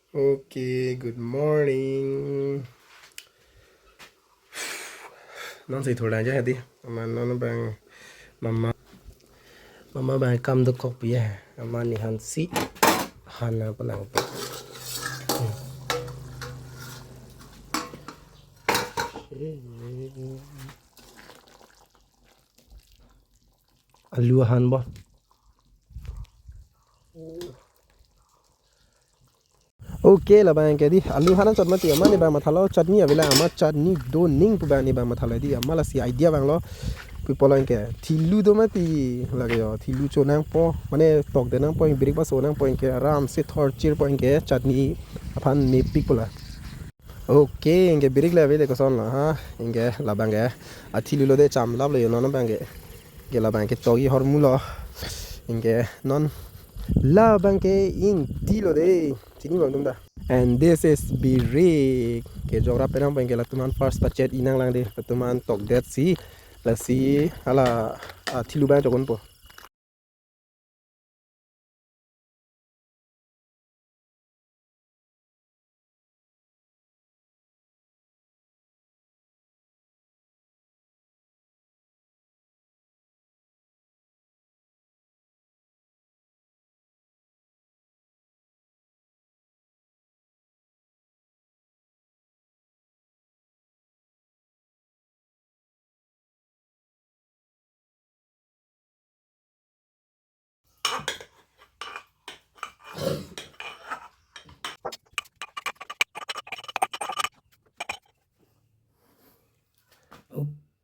Okay, good morning. Non si thổi ra đi, mà nó bằng mama bằng cầm được copy à, mà ni han si han apa lang pa. Alu han bo. Okay là bằng cái đi, alu han chọn mà tiệm mà ni bằng mà thalo chutney à, vậy là mà chutney do ning pu bằng ni bằng mà thalo đi, mà là si idea bằng lo. People like cái thilu đó mà thì là cái thilu cho nang po, mà này tóc để nang po, breakfast nang po cái aram se thor chir po cái chutney, aphan ni people à. Okay, inge birik la vede ko son la ha, inge la bange atilu lo de cham lab le non bange. Inge la bange togi hormulo. Inge non la bange in tilo de tini bang dum da. And this is birik. Ke jogra penang bange la tuman first pachet inang lang de, tuman tok det si la si ala atilu bang jogon po.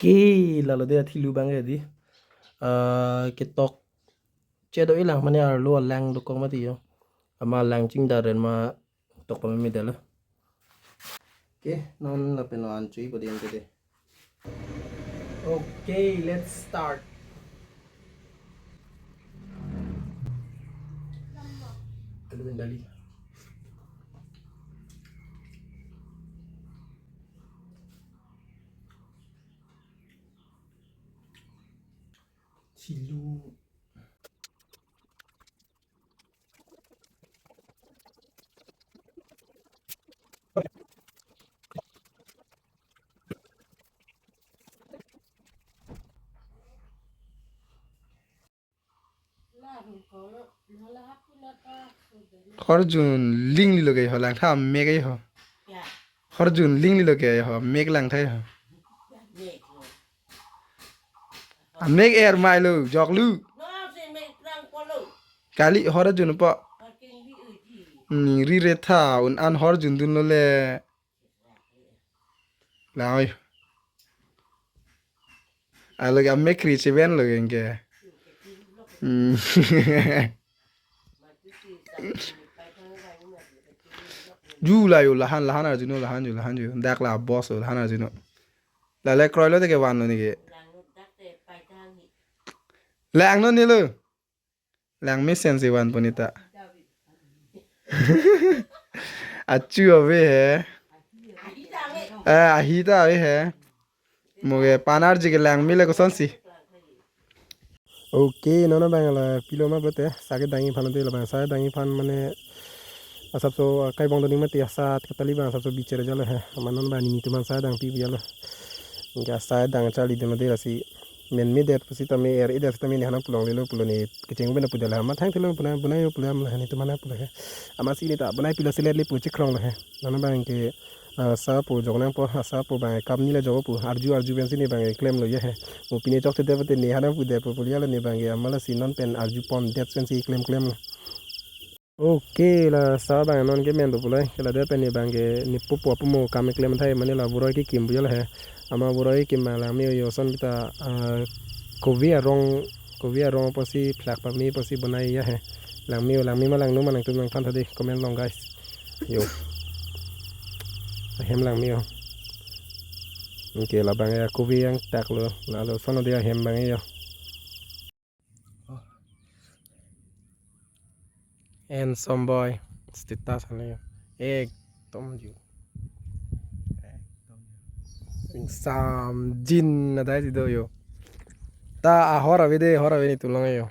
Okay, lalu de atilu bange di. Ketok che do ilang mane ar lo lang do kong mati yo. Ama lang ching daren ma tok pa mi dala. Okay, non la penuan chui po diyan today. Okay, let's start. Kalawin dali. Silu. Khorjun ling li logai ho lang tha megai ho. Khorjun ling li logai ho meg lang thai ho. Meg air mai lo jok lu. Kali khorjun pa. Ni ri re tha un an khorjun dun lo le. Lai. A lo ga meg kri che ben lo genge. Ju la yo lahan arjuno lahan ju dak la boss lahan arjuno. La le kroy lo te ke wan lo ni ke. Lang no ni lo. Lang me sense wan bonita. Achu ave hai. Ahita ave hai. Moge panar ji ke lang mile ko sonsi. Okay, nono bang la pilo ma bete sakit dangi phan de la bang sa dangi phan mane asap so kai bong doni mati asat katali bang asap so bicara jalo hai manon bani ni tuman sa dang pi jalo nggak sa dang cali de madera si men mi der pasi tame er ida tame ni hanan pulong lelo puloni keceng bena pudala ma thang telo puna bunayo pulam la ni tumana pula hai ama si ni ta bunai pila sele le pu chikrong la hai nono bang ke sa po jognang po sa po bang kam ni le jogo pu arju ben si ni bang claim lo ye hai mo pine chok te devate ni hanan pu de po puliala ni bang amala si non pen arju pon det sen si claim la. Okay la sa bang non ke men do pulai la de pen ni bang ni popo apu mo kam claim thai mane la buroi ki kim bujal hai ama buroi ki mala mi yo son bita kovia rong pasi flak pa mi pasi banai ya hai lang mi ma lang no man tu nang than thade comment long guys yo hem lang mi yo okay la bang ya kovia yang tak lo la lo sono dia hem bang yo and some boy status hale ek tom ju sam jin na dai di do yo ta hora vede ni tulong yo